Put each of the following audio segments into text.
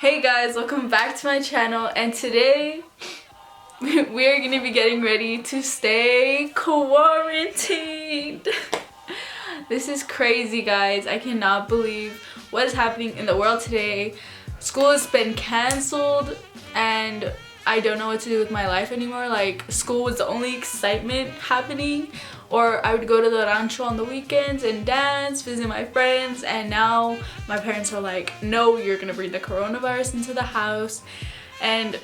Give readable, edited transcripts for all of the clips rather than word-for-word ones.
Hey guys, welcome back to my channel, and today we are going to be getting ready to stay quarantined. This is crazy, guys. I cannot believe what is happening in the world today. School has been cancelled and I don't know what to do with my life anymore. Like, school was the only excitement happening, or I would go to the rancho on the weekends and dance, visit my friends, and now my parents are like, no, you're gonna bring the coronavirus into the house. And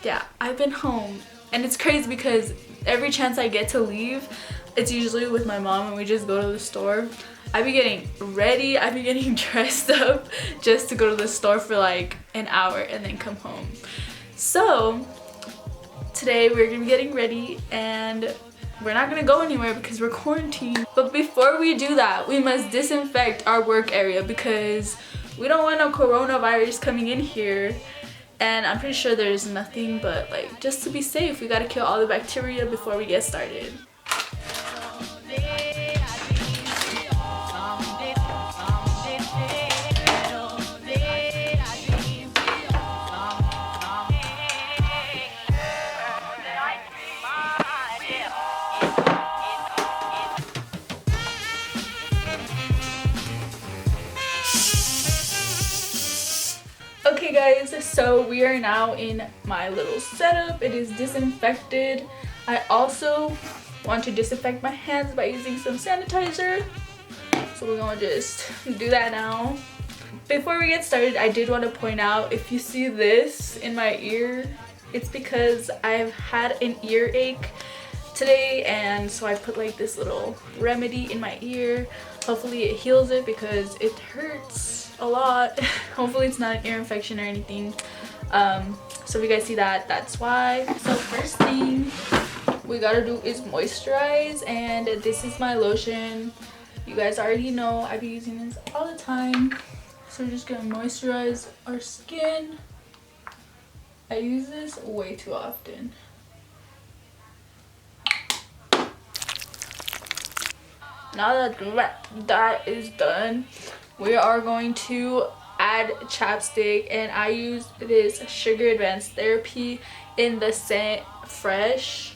yeah, I've been home, and it's crazy because every chance I get to leave, it's usually with my mom and we just go to the store. I be getting ready, I be getting dressed up just to go to the store for like an hour and then come home. So today we're gonna be getting ready and we're not gonna go anywhere because we're quarantined. But before we do that, we must disinfect our work area because we don't want no coronavirus coming in here. And I'm pretty sure there's nothing, but like, just to be safe, we gotta kill all the bacteria before we get started. Okay guys, so we are now in my little setup. It is disinfected. I also want to disinfect my hands by using some sanitizer. So we're gonna just do that now. Before we get started, I did want to point out, if you see this in my ear, it's because I've had an earache today, and so I put like this little remedy in my ear. Hopefully it heals it because it hurts a lot. Hopefully it's not an ear infection or anything. So if you guys see that, that's why. So first thing we gotta do is moisturize, and this is my lotion. You guys already know I be using this all the time. So we're just gonna moisturize our skin. I use this way too often. Now that is done, we are going to add chapstick, and I use this Sugar Advanced Therapy in the scent Fresh,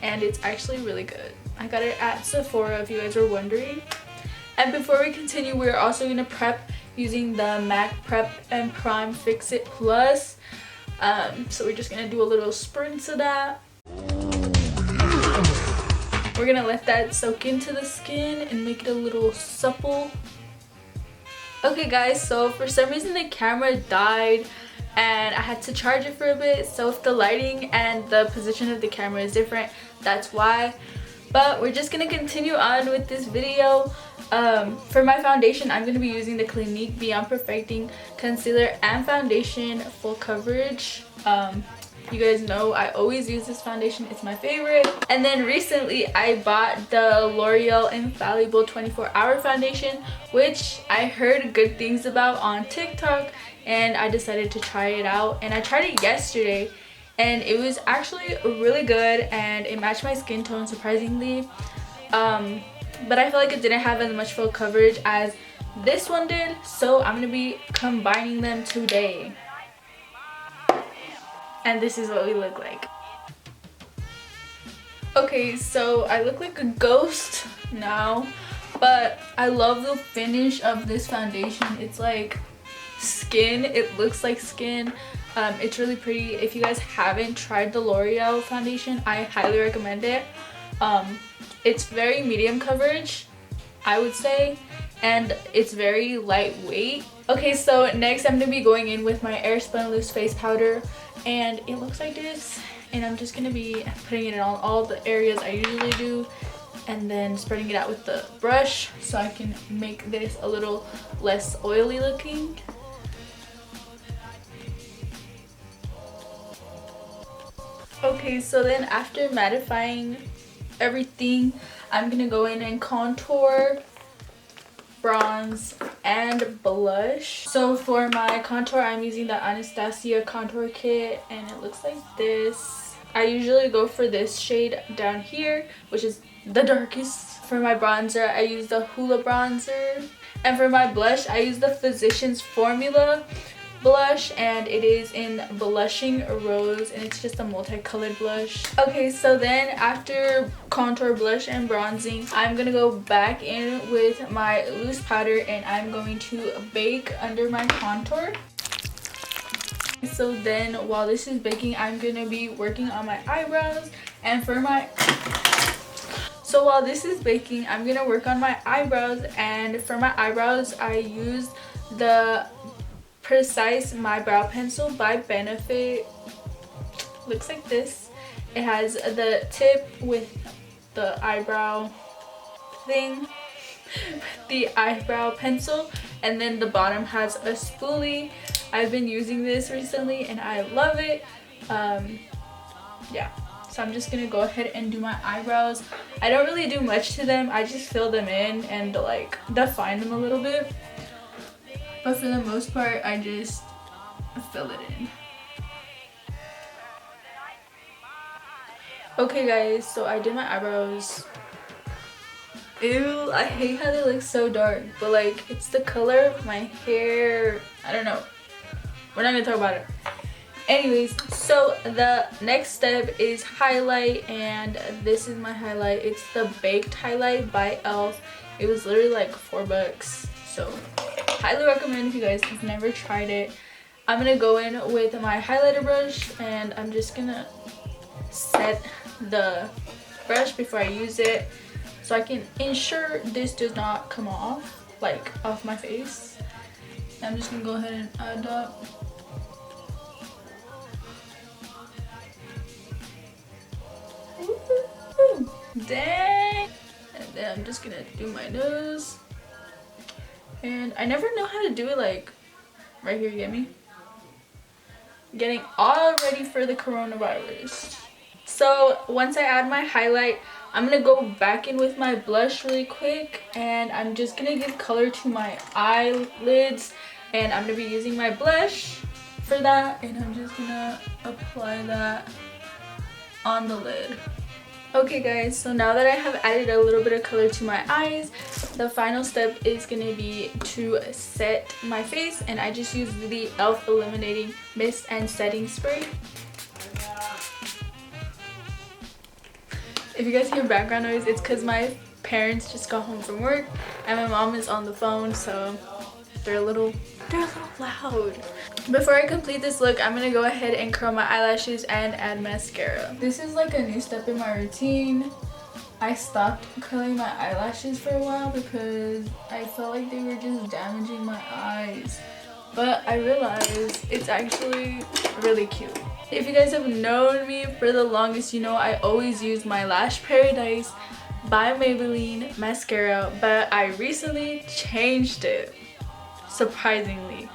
and it's actually really good. I got it at Sephora if you guys were wondering. And before we continue, we're also going to prep using the MAC Prep and Prime Fix It Plus. So we're just going to do a little spritz of that. We're gonna let that soak into the skin and make it a little supple. Okay guys, so for some reason the camera died and I had to charge it for a bit, so if the lighting and the position of the camera is different, that's why. But we're just gonna continue on with this video. For my foundation, I'm gonna be using the Clinique Beyond Perfecting Concealer and Foundation Full Coverage. You guys know I always use this foundation, it's my favorite. And then recently I bought the L'Oreal Infallible 24-Hour Foundation, which I heard good things about on TikTok, and I decided to try it out. And I tried it yesterday and it was actually really good and it matched my skin tone surprisingly. But I feel like it didn't have as much full coverage as this one did, so I'm gonna be combining them today. And this is what we look like. Okay, so I look like a ghost now, but I love the finish of this foundation. It's like skin, it looks like skin. It's really pretty. If you guys haven't tried the L'Oreal foundation, I highly recommend it. It's very medium coverage, I would say, and it's very lightweight. Okay, so next I'm gonna be going in with my Airspun Loose Face Powder, and it looks like this, and I'm just gonna be putting it on all the areas I usually do and then spreading it out with the brush so I can make this a little less oily looking. Okay, so then after mattifying everything, I'm gonna go in and contour, bronze, and blush. So for my contour, I'm using the Anastasia contour kit, and it looks like this. I usually go for this shade down here, which is the darkest. For my bronzer, I use the Hoola bronzer, And for my blush, I use the Physicians Formula blush, and it is in Blushing Rose, and it's just a multicolored blush. Okay, so then after contour, blush, and bronzing, I'm gonna go back in with my loose powder, and I'm going to bake under my contour. So then while this is baking, I'm gonna be working on my eyebrows. And for my while this is baking, I'm gonna work on my eyebrows, and for my eyebrows I used the Precise My Brow Pencil by Benefit. Looks like this. It has the tip with the eyebrow thing, the eyebrow pencil, and then the bottom has a spoolie. I've been using this recently and I love it. Yeah, so I'm just gonna go ahead and do my eyebrows. I don't really do much to them, I just fill them in and like define them a little bit, but for the most part I just fill it in. Okay guys, so I did my eyebrows. Ew, I hate how they look so dark, but like it's the color of my hair. I don't know, we're not gonna talk about it. Anyways, so the next step is highlight, and this is my highlight. It's the Baked Highlight by e.l.f. It was literally like $4, so highly recommend if you guys have never tried it. I'm gonna go in with my highlighter brush, and I'm just gonna set the brush before I use it so I can ensure this does not come off, like off my face. I'm just gonna go ahead and add that. Dang! And then I'm just gonna do my nose. And I never know how to do it, like right here, you get me? Getting all ready for the coronavirus. So once I add my highlight, I'm gonna go back in with my blush really quick, and I'm just gonna give color to my eyelids, and I'm gonna be using my blush for that, and I'm just gonna apply that on the lid. Okay guys, so now that I have added a little bit of color to my eyes, the final step is going to be to set my face, and I just use the e.l.f. Illuminating Mist and Setting Spray. If you guys hear background noise, it's because my parents just got home from work and my mom is on the phone, so they're a little loud. Before I complete this look, I'm gonna go ahead and curl my eyelashes and add mascara. This is like a new step in my routine. I stopped curling my eyelashes for a while because I felt like they were just damaging my eyes, but I realized it's actually really cute. If you guys have known me for the longest, you know I always use my Lash Paradise by Maybelline mascara, but I recently changed it, surprisingly.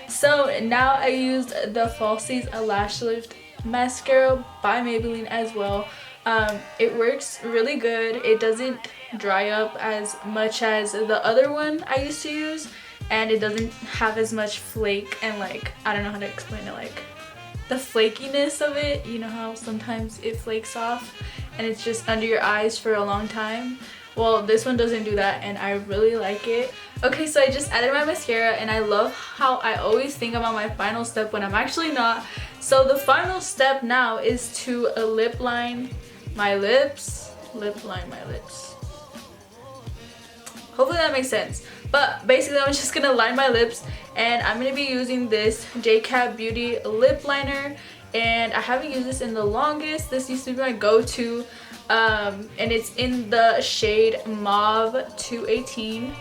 So now I used the Falsies Lash Lift mascara by Maybelline as well. It works really good. It doesn't dry up as much as the other one I used to use, and it doesn't have as much flake and like, I don't know how to explain it, like the flakiness of it. You know how sometimes it flakes off and it's just under your eyes for a long time? Well, this one doesn't do that, and I really like it. Okay, so I just added my mascara, and I love how I always think about my final step when I'm actually not. So the final step now is to lip line my lips. Hopefully that makes sense. But basically I'm just gonna line my lips, and I'm gonna be using this JCat Beauty lip liner, and I haven't used this in the longest. This used to be my go-to, and it's in the shade Mauve 218.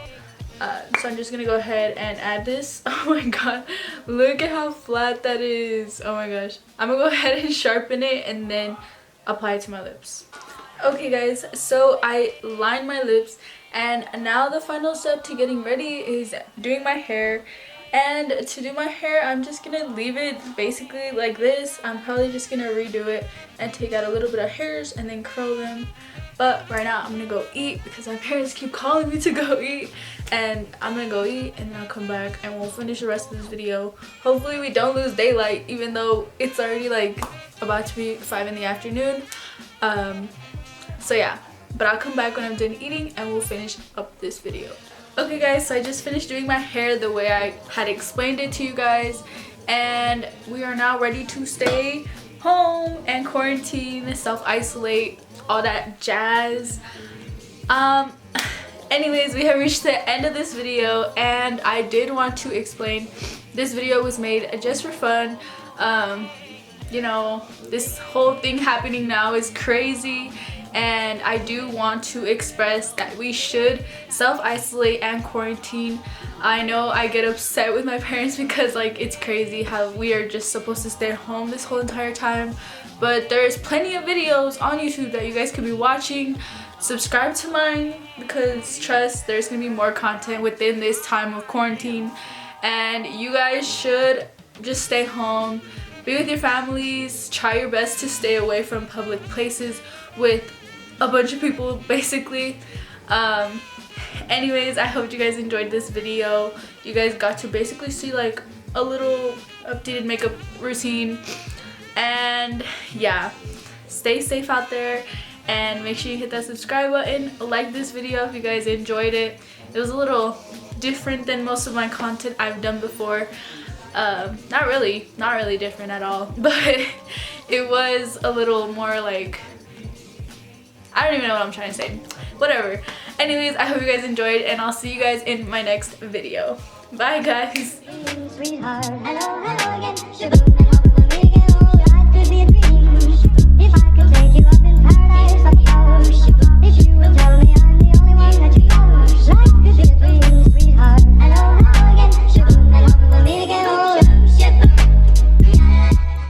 So I'm just gonna go ahead and add this. Oh my god, look at how flat that is. Oh my gosh. I'm gonna go ahead and sharpen it and then apply it to my lips. Okay guys, so I lined my lips, and now the final step to getting ready is doing my hair. And to do my hair, I'm just gonna leave it basically like this. I'm probably just gonna redo it and take out a little bit of hairs and then curl them. But right now I'm gonna go eat because my parents keep calling me to go eat, and I'm gonna go eat and then I'll come back and we'll finish the rest of this video. Hopefully we don't lose daylight, even though it's already like about to be 5 in the afternoon. So yeah, but I'll come back when I'm done eating and we'll finish up this video. Okay guys, so I just finished doing my hair the way I had explained it to you guys, and we are now ready to stay home and quarantine, self-isolate, all that jazz. Anyways, we have reached the end of this video, and I did want to explain this video was made just for fun. You know, this whole thing happening now is crazy, and I do want to express that we should self-isolate and quarantine. I know I get upset with my parents because like it's crazy how we are just supposed to stay at home this whole entire time, but there's plenty of videos on YouTube that you guys could be watching. Subscribe to mine because trust, there's gonna be more content within this time of quarantine, and you guys should just stay home, be with your families, try your best to stay away from public places with a bunch of people basically. Anyways, I hope you guys enjoyed this video. You guys got to basically see like a little updated makeup routine, and yeah, stay safe out there, and make sure you hit that subscribe button, like this video if you guys enjoyed it. It was a little different than most of my content I've done before. Not really different at all, but it was a little more like, I don't even know what I'm trying to say. Whatever. Anyways, I hope you guys enjoyed, and I'll see you guys in my next video. Bye guys. Sweetheart, hello, hello again.